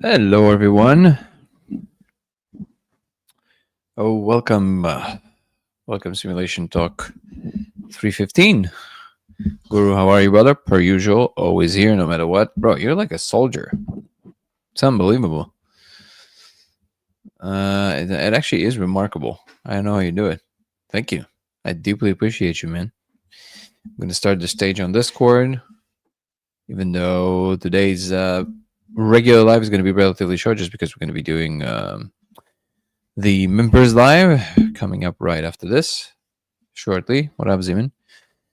Hello, everyone. Oh, welcome. Welcome, Simulation Talk 315. Guru, how are you, brother? Per usual, always here, no matter what. Bro, you're like a soldier. It's unbelievable. It actually is remarkable. I don't know how you do it. Thank you. I deeply appreciate you, man. I'm going to start the stage on Discord, even though today's regular live is going to be relatively short just because we're going to be doing the members live coming up right after this shortly. What up, Zeman?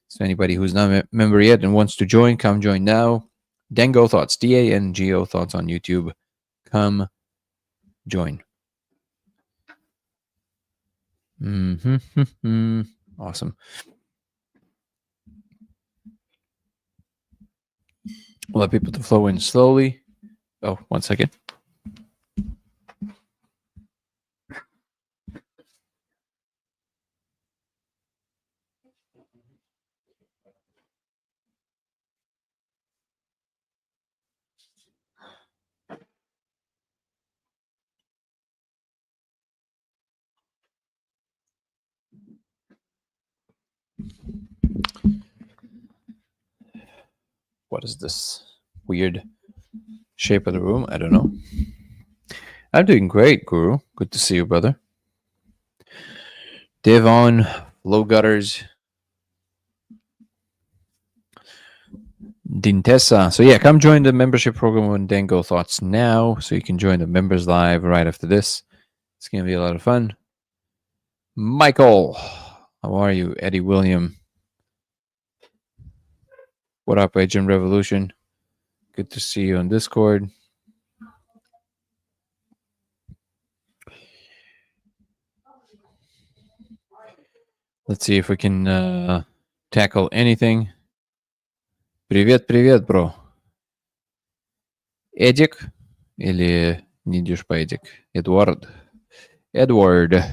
So anybody who's not a member yet and wants to join, come join now. Dango Thoughts, DANGO Thoughts on YouTube. Come join. Awesome. We'll let people to flow in slowly. Oh, 1 second. What is this weird shape of the room? I don't know. I'm doing great, Guru. Good to see you, brother. Devon, Low Gutters, Dintessa. So yeah, come join the membership program on Dango Thoughts now, so you can join the members live right after this. It's gonna be a lot of fun. Michael, how are you? Eddie William, what up, Agent Revolution? Good to see you on Discord. Let's see if we can tackle anything. Привет, привет, бро. Эдик или не идешь по Эдик? Эдуард. Эдвард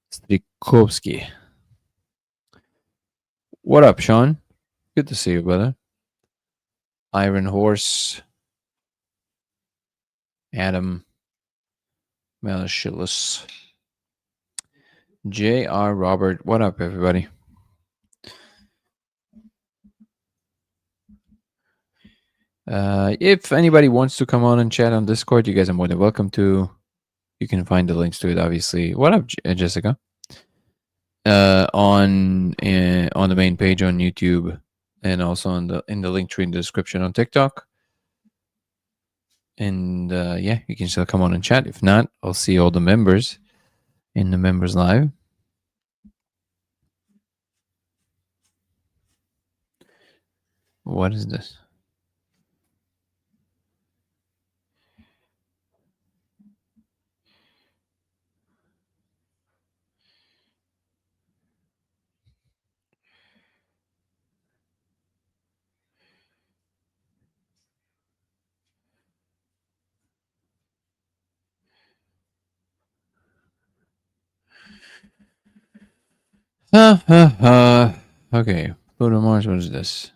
Стриковский. What up, Sean? Good to see you, brother. Iron Horse. Adam. Malicious. J.R. Robert. What up, everybody? If anybody wants to come on and chat on Discord, you guys are more than welcome to. You can find the links to it, obviously. What up, Jessica? On the main page on YouTube, and also in the link tree in the description on TikTok. And yeah, you can still come on and chat. If not, I'll see all the members in the members live. What is this? Okay, Pluto Mars. What is this?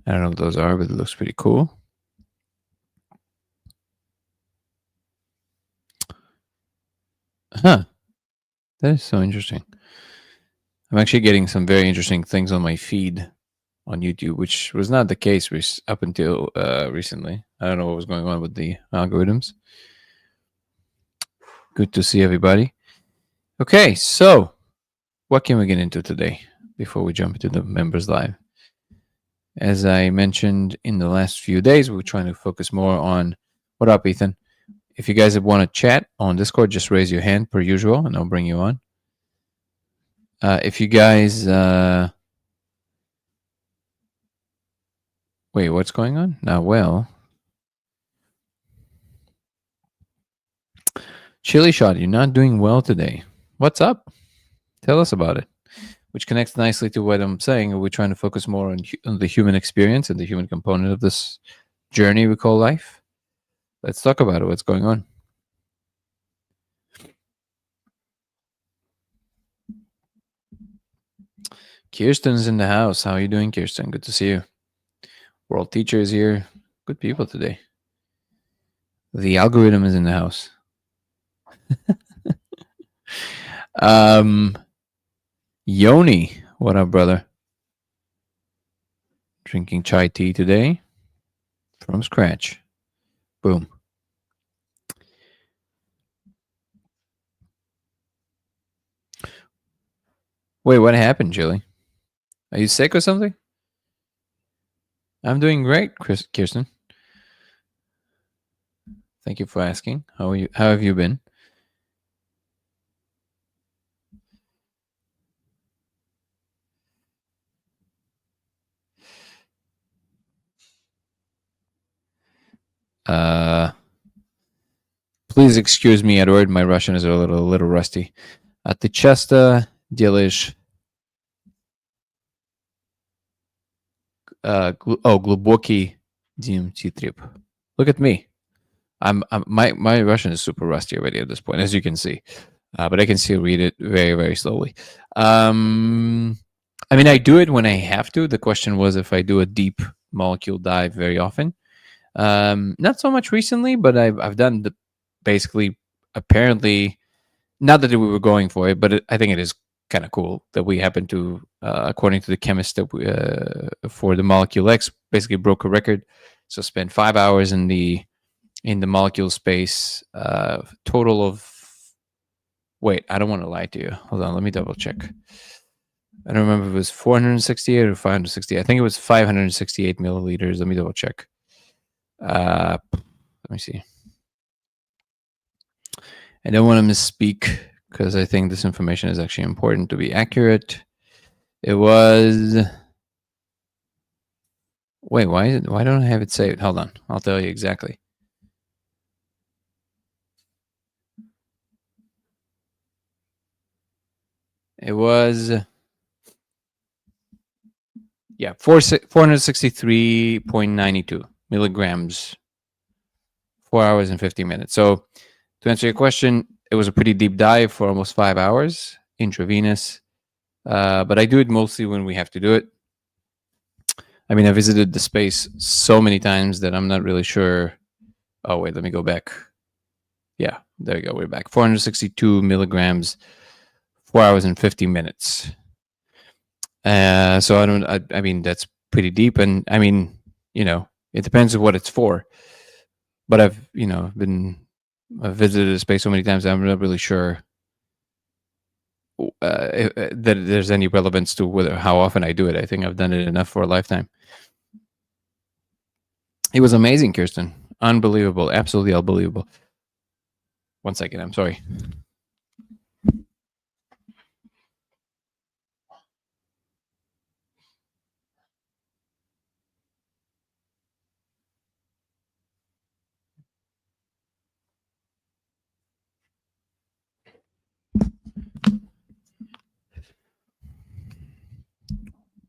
I don't know what those are, but it looks pretty cool. Huh. That is so interesting. I'm actually getting some very interesting things on my feed on YouTube, which was not the case up until recently. I don't know what was going on with the algorithms. Good to see everybody. Okay, so what can we get into today before we jump into the members live? As I mentioned in the last few days, we're trying to focus more on what up, Ethan. If you guys want to chat on Discord, just raise your hand per usual, and I'll bring you on. If you guys, wait, what's going on? Now, well, Chili Shot, you're not doing well today. What's up? Tell us about it. Which connects nicely to what I'm saying. We're trying to focus more on the human experience and the human component of this journey we call life. Let's talk about it. What's going on? Kirsten's in the house. How are you doing, Kirsten? Good to see you. World Teacher is here. Good people today. The algorithm is in the house. Yoni, what up, brother? Drinking chai tea today from scratch. Boom. Wait, what happened, Julie? Are you sick or something? I'm doing great, Kirsten. Thank you for asking. How are you? How have you been? Please excuse me, Edward. My Russian is a little rusty. Ты часто делаешь глубокий DMT trip. Look at me. My Russian is super rusty already at this point, as you can see, but I can still read it very, very slowly. I mean, I do it when I have to. The question was if I do a deep molecule dive very often. Not so much recently, but I've done the basically apparently not that we were going for it, but I think it is kind of cool that we happened to, according to the chemist that we, for the molecule X, basically broke a record. So spent 5 hours in the molecule space. Total of wait, I don't want to lie to you. Hold on, let me double check. I don't remember if it was 468 or 560. I think it was 568 milliliters. Let me double check. Let me see. I don't want to misspeak because I think this information is actually important to be accurate. It was. Wait, why don't I have it saved? Hold on, I'll tell you exactly. It was. Yeah, 463.92 milligrams, 4 hours and 50 minutes. So, to answer your question, it was a pretty deep dive for almost 5 hours, intravenous. But I do it mostly when we have to do it. I mean, I visited the space so many times that I'm not really sure. Oh, wait, let me go back. Yeah, there you go. We're back. 462 milligrams, 4 hours and 50 minutes. So I mean, that's pretty deep. And I mean, it depends on what it's for. But I've visited the space so many times that I'm not really sure that there's any relevance to how often I do it. I think I've done it enough for a lifetime. It was amazing, Kirsten. Unbelievable. Absolutely unbelievable. 1 second. I'm sorry.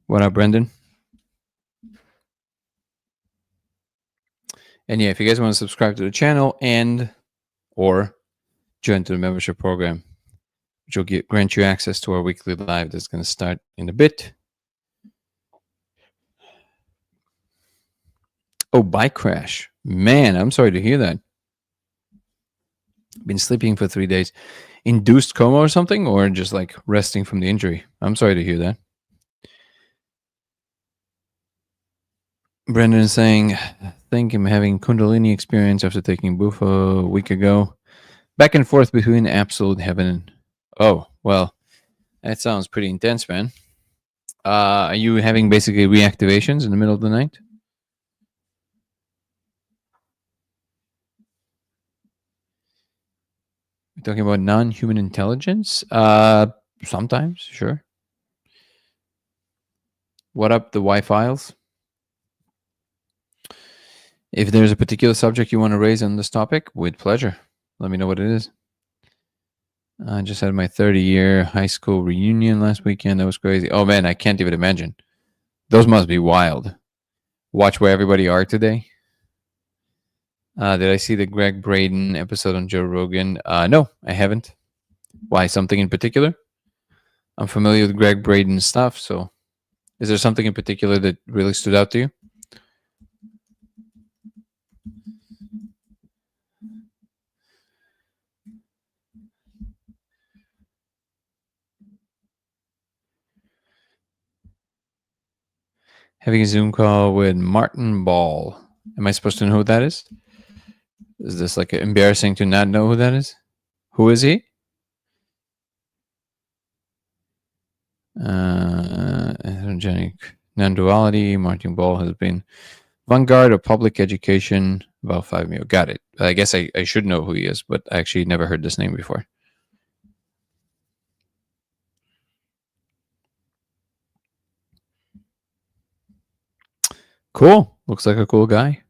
What up, Brendan? And yeah, if you guys want to subscribe to the channel or join to the membership program, which will grant you access to our weekly live that's going to start in a bit. Oh, bike crash. Man, I'm sorry to hear that. Been sleeping for 3 days. Induced coma or something, or just like resting from the injury? I'm sorry to hear that. Brendan is saying, I think I'm having Kundalini experience after taking Bufo a week ago. Back and forth between absolute heaven and... Oh, well, that sounds pretty intense, man. Are you having basically reactivations in the middle of the night? You're talking about non-human intelligence? Sometimes, sure. What up, the Y-Files? If there's a particular subject you want to raise on this topic, with pleasure. Let me know what it is. I just had my 30-year high school reunion last weekend. That was crazy. Oh, man, I can't even imagine. Those must be wild. Watch where everybody are today. Did I see the Greg Braden episode on Joe Rogan? No, I haven't. Why? Something in particular? I'm familiar with Greg Braden's stuff, so is there something in particular that really stood out to you? Having a Zoom call with Martin Ball. Am I supposed to know who that is? Is this like embarrassing to not know who that is? Who is he? Heterogenic non-duality. Martin Ball has been vanguard of public education about 5 years. Got it. I guess I should know who he is, but I actually never heard this name before. Cool. Looks like a cool guy.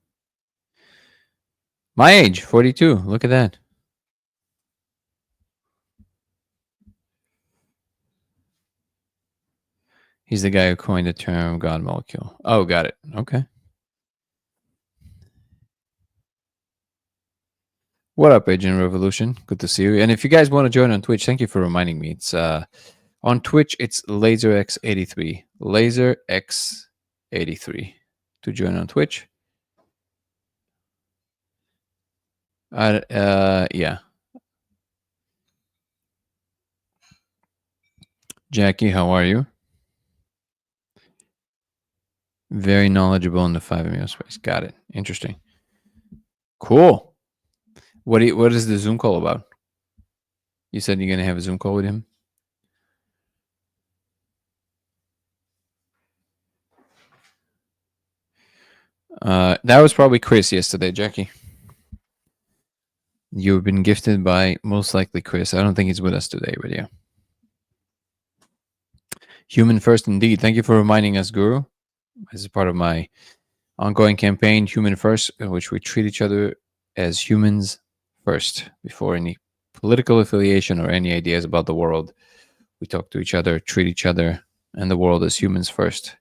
My age, 42. Look at that. He's the guy who coined the term God molecule. Oh, got it. Okay. What up, Agent Revolution? Good to see you. And if you guys want to join on Twitch, thank you for reminding me. It's on Twitch, it's LaserX83. LaserX83 to join on Twitch. Yeah. Jackie, how are you? Very knowledgeable in the 5MEO space. Got it. Interesting. Cool. What is the Zoom call about? You said you're gonna have a Zoom call with him? That was probably Chris yesterday, Jackie. You've been gifted by most likely Chris. I don't think he's with us today, but yeah. Human first indeed. Thank you for reminding us, Guru. This is part of my ongoing campaign, Human First, in which we treat each other as humans first before any political affiliation or any ideas about the world. We talk to each other, treat each other and the world as humans first.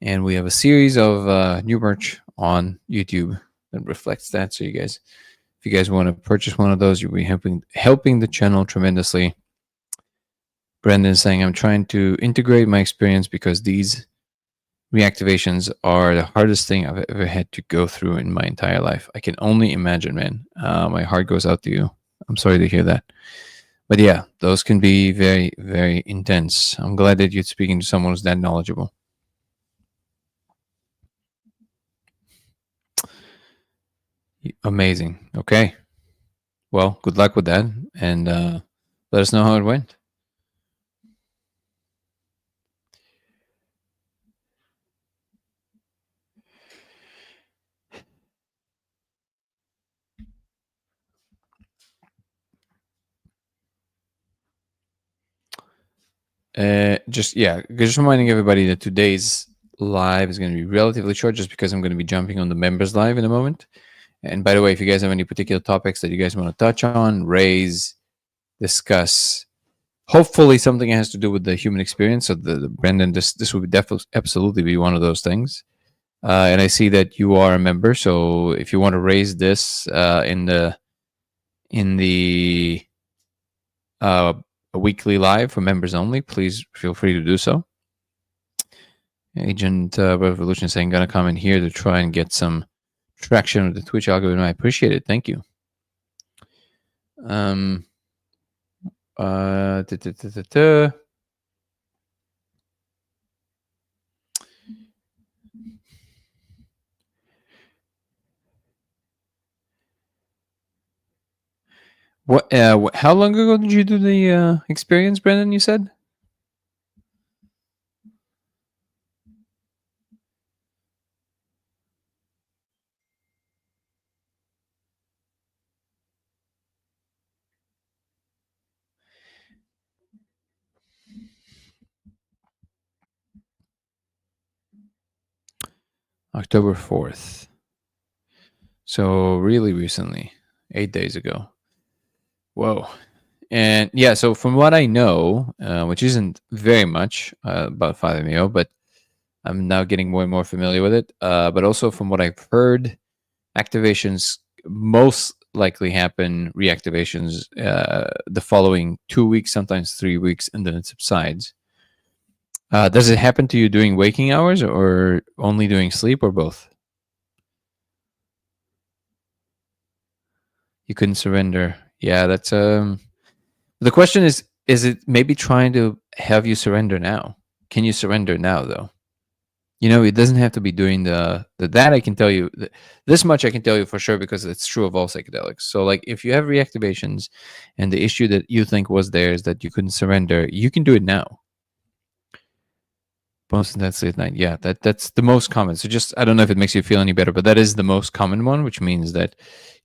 And we have a series of new merch on YouTube that reflects that. So if you guys want to purchase one of those, you'll be helping the channel tremendously. Brendan is saying, I'm trying to integrate my experience because these reactivations are the hardest thing I've ever had to go through in my entire life. I can only imagine, man. My heart goes out to you. I'm sorry to hear that. But yeah, those can be very, very intense. I'm glad that you're speaking to someone who's that knowledgeable. Amazing. Okay. Well, good luck with that. And let us know how it went. Just reminding everybody that today's live is going to be relatively short just because I'm going to be jumping on the members live in a moment. And by the way, if you guys have any particular topics that you guys want to touch on, raise, discuss, hopefully something has to do with the human experience. So the Brendan, this would definitely absolutely be one of those things. And I see that you are a member, so if you want to raise this in the weekly live for members only, please feel free to do so. Agent Revolution saying, gonna come in here to try and get some traction with the Twitch algorithm. I appreciate it. Thank you. What? How long ago did you do the experience, Brendan? You said October 4th. So really recently, 8 days ago. Whoa. And yeah, so from what I know, which isn't very much about 5MEO, but I'm now getting more and more familiar with it. But also from what I've heard, activations most likely happen, reactivations, the following 2 weeks, sometimes 3 weeks, and then it subsides. Does it happen to you during waking hours or only during sleep or both? You couldn't surrender. Yeah, that's the question is it maybe trying to have you surrender now? Can you surrender now though? It doesn't have to be during that I can tell you this much I can tell you for sure because it's true of all psychedelics. So like if you have reactivations and the issue that you think was there is that you couldn't surrender, you can do it now. Most intensely at night. Yeah, that's the most common. So just I don't know if it makes you feel any better, but that is the most common one, which means that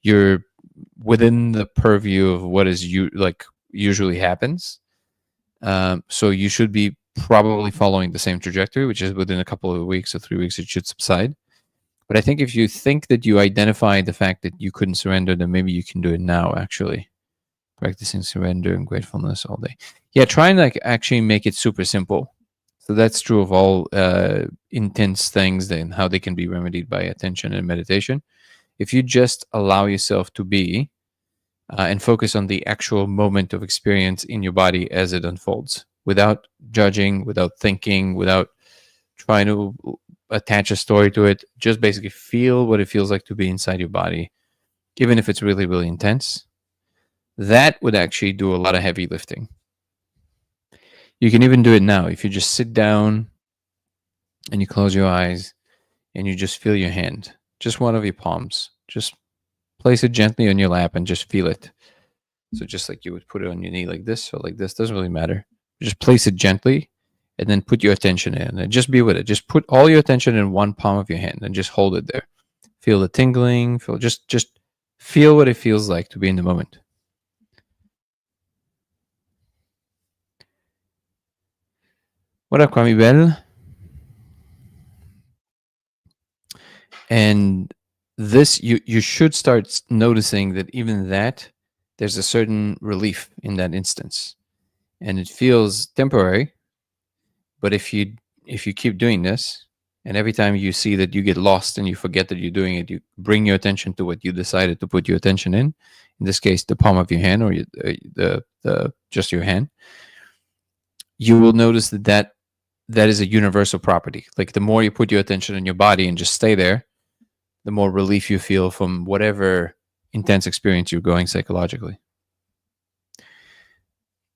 you're within the purview of what is usually happens. So you should be probably following the same trajectory, which is within a couple of weeks or 3 weeks, it should subside. But I think if you think that you identify the fact that you couldn't surrender, then maybe you can do it now, actually. Practicing surrender and gratefulness all day. Yeah, try and like actually make it super simple. So that's true of all intense things and how they can be remedied by attention and meditation. If you just allow yourself to be and focus on the actual moment of experience in your body as it unfolds without judging, without thinking, without trying to attach a story to it. Just basically feel what it feels like to be inside your body, even if it's really, really intense. That would actually do a lot of heavy lifting. You can even do it now. If you just sit down and you close your eyes and you just feel your hand, just one of your palms, just place it gently on your lap and just feel it. So just like you would put it on your knee like this or like this, doesn't really matter. Just place it gently and then put your attention in and just be with it. Just put all your attention in one palm of your hand and just hold it there. Feel the tingling, just feel what it feels like to be in the moment. What up, Kwame Bell? And this, you should start noticing that even that, there's a certain relief in that instance. And it feels temporary, but if you keep doing this, and every time you see that you get lost and you forget that you're doing it, you bring your attention to what you decided to put your attention in. In this case, the palm of your hand or the just your hand. You will notice that is a universal property. Like the more you put your attention in your body and just stay there, the more relief you feel from whatever intense experience you're going psychologically.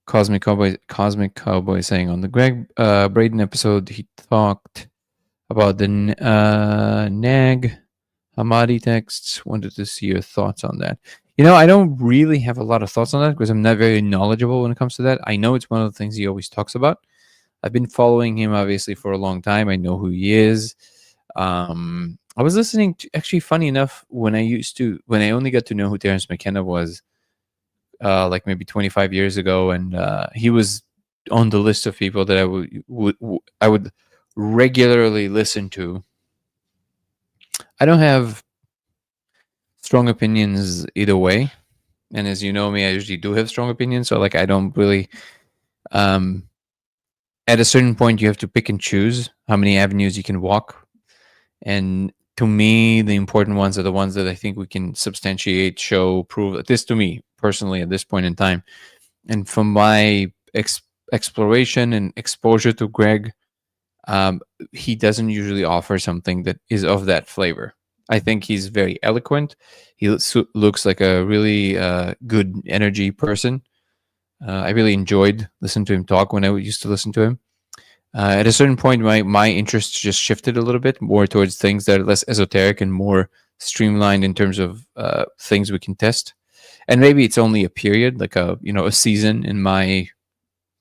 Cosmic Cowboy saying on the Greg Braden episode, he talked about the Nag Hammadi texts. Wanted to see your thoughts on that. I don't really have a lot of thoughts on that because I'm not very knowledgeable when it comes to that. I know it's one of the things he always talks about. I've been following him obviously for a long time. I know who he is. I was listening to, actually, funny enough, when I only got to know who Terence McKenna was, like maybe 25 years ago, and he was on the list of people that I would regularly listen to. I don't have strong opinions either way, and as you know me, I usually do have strong opinions. So like I don't really. At a certain point, you have to pick and choose how many avenues you can walk, and to me, the important ones are the ones that I think we can substantiate, show, prove. This to me personally at this point in time, and from my exploration and exposure to Greg, he doesn't usually offer something that is of that flavor. I think he's very eloquent. He looks like a really good energy person. I really enjoyed listening to him talk when I used to listen to him. At a certain point, my interest just shifted a little bit more towards things that are less esoteric and more streamlined in terms of things we can test. And maybe it's only a period, like a season in my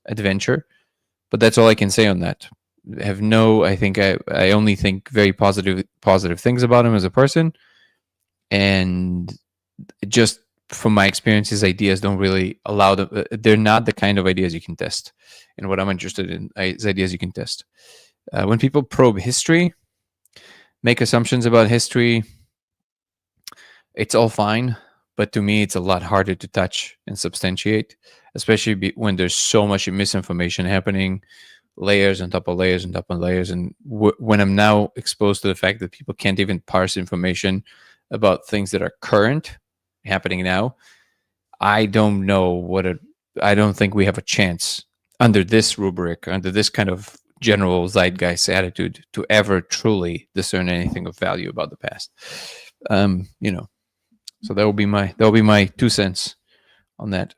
adventure, but that's all I can say on that. I only think very positive things about him as a person, and just from my experience, his ideas don't really allow them. They're not the kind of ideas you can test. And what I'm interested in is ideas you can test. When people probe history, make assumptions about history, it's all fine. But to me, it's a lot harder to touch and substantiate, especially when there's so much misinformation happening, layers on top of layers on top of layers. And when I'm now exposed to the fact that people can't even parse information about things that are current, happening now, I don't know I don't think we have a chance under this rubric, under this kind of general zeitgeist attitude, to ever truly discern anything of value about the past. So that will be my 2 cents on that.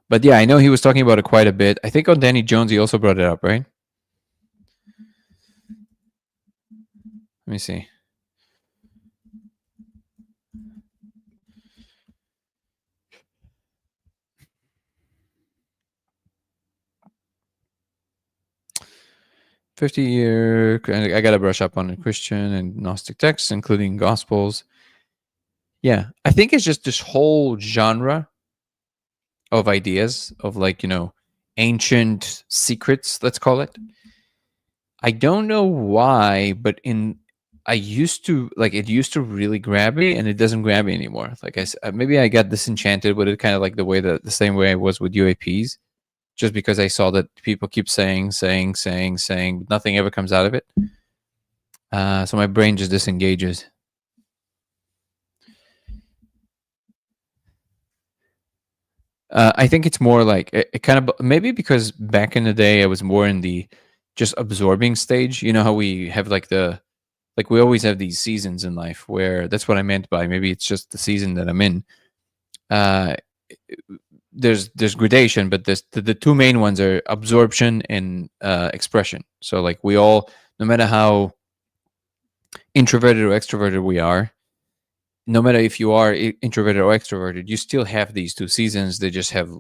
But yeah, I know he was talking about it quite a bit. I think on Danny Jones he also brought it up, right? me see. "50-year, I got to brush up on the Christian and Gnostic texts, including Gospels." Yeah, I think it's just this whole genre of ideas of, like, ancient secrets, let's call it. I don't know why, but I used to like it used to really grab me, and it doesn't grab me anymore. Like maybe I got disenchanted with it, kind of like the same way I was with UAPs, just because I saw that people keep saying, but nothing ever comes out of it. So my brain just disengages. I think it's more like it kind of, maybe because back in the day I was more in the just absorbing stage. You know how we have like we always have these seasons in life, where that's what I meant by maybe it's just the season that I'm in. Uh, there's gradation, but the two main ones are absorption and expression. So like we all, no matter how introverted or extroverted we are, no matter if you are introverted or extroverted, you still have these two seasons. They just have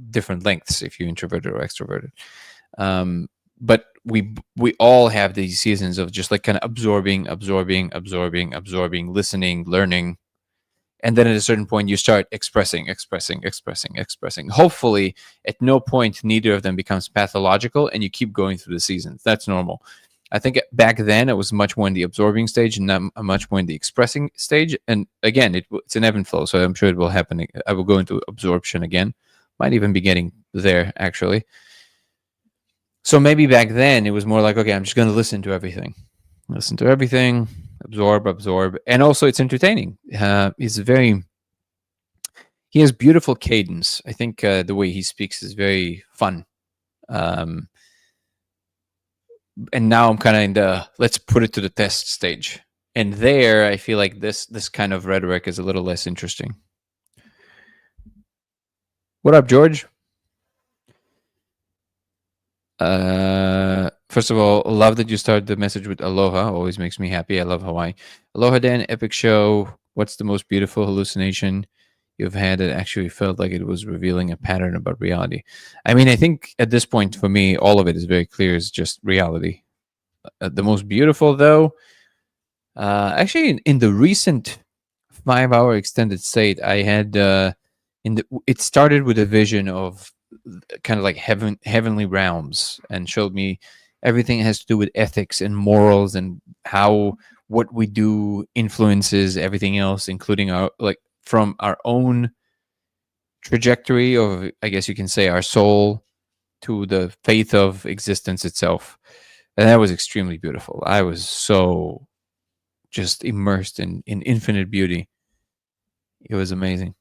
different lengths if you're introverted or extroverted. But we all have these seasons of just like kind of absorbing, listening, learning, and then at a certain point you start expressing. Hopefully at no point neither of them becomes pathological, and you keep going through the seasons. That's normal. I think back then it was much more in the absorbing stage and not much more in the expressing stage. And again, it's an ebb and flow, so I'm sure it will happen. I will go into absorption again. Might even be getting there, actually. So maybe back then it was more like, okay, I'm just going to listen to everything, absorb, and also it's entertaining. He has beautiful cadence. I think the way he speaks is very fun. And now I'm kind of in the let's put it to the test stage. And there, I feel like this kind of rhetoric is a little less interesting. What up, George? First of all, love that you started the message with aloha. Always makes me happy. I love Hawaii. Aloha, Dan. Epic show. What's the most beautiful hallucination you've had that actually felt like it was revealing a pattern about reality? I mean, I think at this point for me, all of it is very clear. It's just reality. The most beautiful, though, actually, in the recent 5-hour extended state, I had it started with a vision of kind of like heavenly realms, and showed me everything has to do with ethics and morals, and how what we do influences everything else, including our, like, from our own trajectory of, I guess you can say, our soul to the faith of existence itself. And that was extremely beautiful. I was so just immersed in infinite beauty. It was amazing.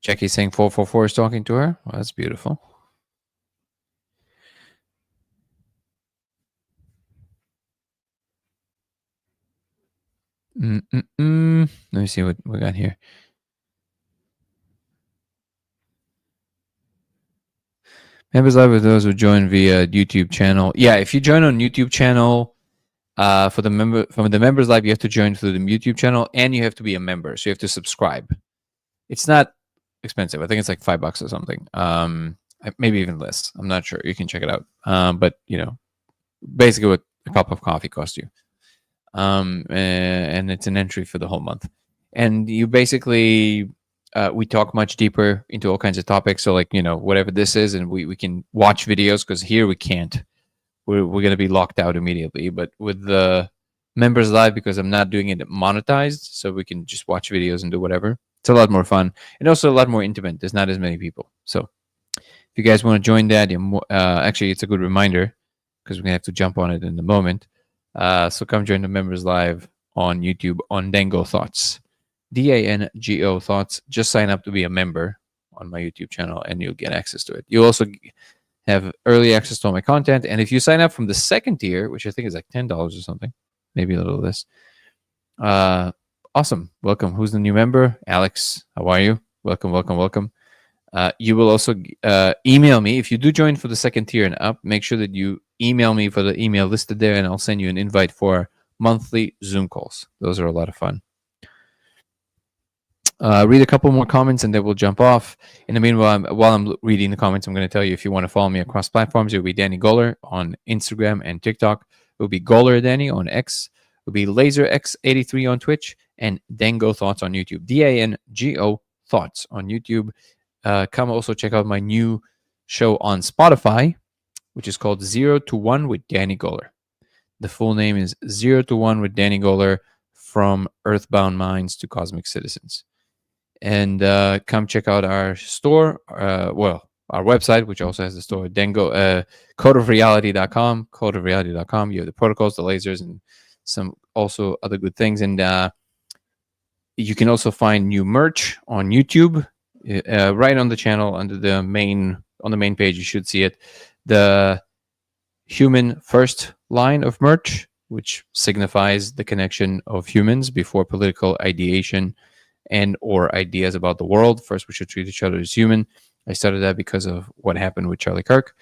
Jackie saying 444 is talking to her. Well, that's beautiful. Let me see what we got here. Members Live with those who join via YouTube channel. Yeah, if you join on YouTube channel, from the Members Live, you have to join through the YouTube channel, and you have to be a member, so you have to subscribe. It's not expensive. I think it's like $5 or something. Maybe even less. I'm not sure. You can check it out. But basically what a cup of coffee costs you. And it's an entry for the whole month. And you basically, we talk much deeper into all kinds of topics. So like, whatever this is, and we can watch videos, because here we can't. We're going to be locked out immediately. But with the Members Live, because I'm not doing it monetized, so we can just watch videos and do whatever. It's a lot more fun, and also a lot more intimate. There's not as many people. So if you guys want to join that, actually, it's a good reminder, because we're going to have to jump on it in a moment. So come join the Members Live on YouTube on Dango Thoughts. DANGO Thoughts. Just sign up to be a member on my YouTube channel, and you'll get access to it. You'll also have early access to all my content. And if you sign up from the second tier, which I think is like $10 or something, maybe a little less, awesome. Welcome. Who's the new member? Alex, how are you? Welcome. You will also email me if you do join for the second tier and up. Make sure that you email me for the email listed there, and I'll send you an invite for monthly Zoom calls. Those are a lot of fun. Read a couple more comments and then we'll jump off. In the meanwhile, while I'm reading the comments, I'm going to tell you if you want to follow me across platforms, it will be Danny Goller on Instagram and TikTok. It will be Goller Danny on X. It will be LaserX83 on Twitch and Dango Thoughts on YouTube. DANGO Thoughts on YouTube. Come also check out my new show on Spotify, which is called 0 to 1 with Danny Goller. The full name is 0 to 1 with Danny Goller, from Earthbound Minds to Cosmic Citizens. And come check out our store, our website, which also has the store, codeofreality.com, codeofreality.com. You have the protocols, the lasers, and some also other good things. And you can also find new merch on YouTube, right on the channel on the main page. You should see it. The Human First line of merch, which signifies the connection of humans before political ideation and or ideas about the world. First, we should treat each other as human. I started that because of what happened with Charlie Kirk.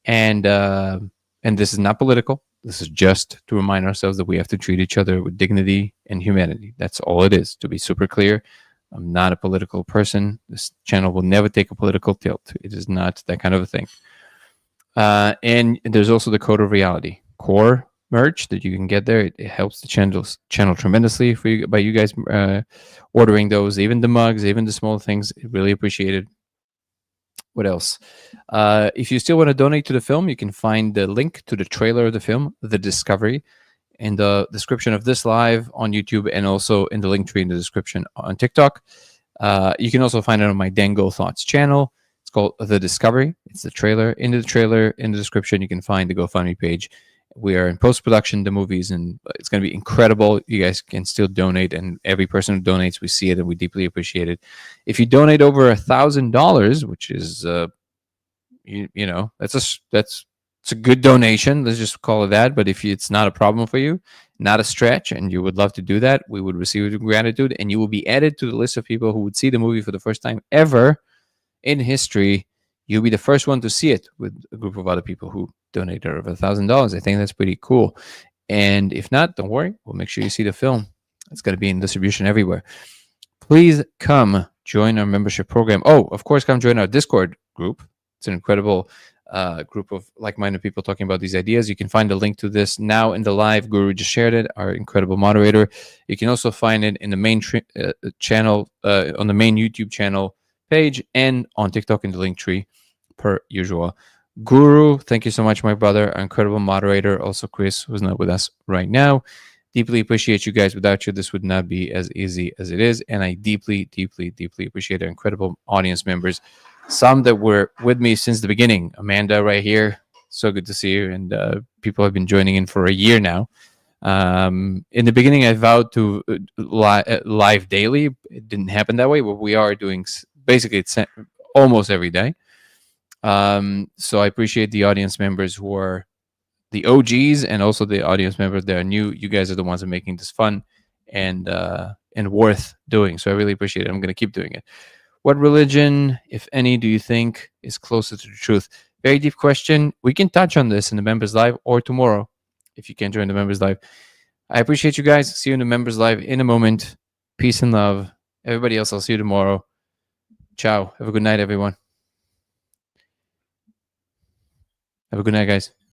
And this is not political. This is just to remind ourselves that we have to treat each other with dignity and humanity. That's all it is, to be super clear. I'm not a political person. This channel will never take a political tilt. It is not that kind of a thing. And there's also the Code of Reality core merch that you can get there. It helps the channel tremendously by you guys ordering those, even the mugs, even the small things. Really appreciated. What else? If you still want to donate to the film, you can find the link to the trailer of the film, The Discovery, in the description of this live on YouTube, and also in the link tree in the description on TikTok. You can also find it on my Dango Thoughts channel. It's called The Discovery. It's the trailer. In the trailer, in the description, you can find the GoFundMe page. We are in post-production, the movies, and it's going to be incredible. You guys can still donate, and every person who donates, we see it, and we deeply appreciate it. If you donate over $1,000, which is, that's a good donation. Let's just call it that. But if it's not a problem for you, not a stretch, and you would love to do that, we would receive it with gratitude, and you will be added to the list of people who would see the movie for the first time ever in history. You'll be the first one to see it with a group of other people who donated over $1,000. I think that's pretty cool. And if not, don't worry. We'll make sure you see the film. It's going to be in distribution everywhere. Please come join our membership program. Oh, of course, come join our Discord group. It's an incredible group of like-minded people talking about these ideas. You can find the link to this now in the live. Guru just shared it, our incredible moderator. You can also find it in the main channel, on the main YouTube channel page, and on TikTok in the link tree, per usual. Guru, thank you so much, my brother, our incredible moderator. Also, Chris, who's not with us right now. Deeply appreciate you guys. Without you, this would not be as easy as it is. And I deeply, deeply, deeply appreciate our incredible audience members. Some that were with me since the beginning. Amanda right here. So good to see you. And people have been joining in for a year now. In the beginning, I vowed to live daily. It didn't happen that way, but we are doing basically it's almost every day. So I appreciate the audience members who are the OGs, and also the audience members that are new. You guys are the ones that are making this fun and worth doing. So I really appreciate it. I'm going to keep doing it. What religion, if any, do you think is closer to the truth? Very deep question. We can touch on this in the members live or tomorrow if you can join the members live. I appreciate you guys. See you in the members live in a moment. Peace and love. Everybody else, I'll see you tomorrow. Ciao. Have a good night, everyone. Have a good night, guys.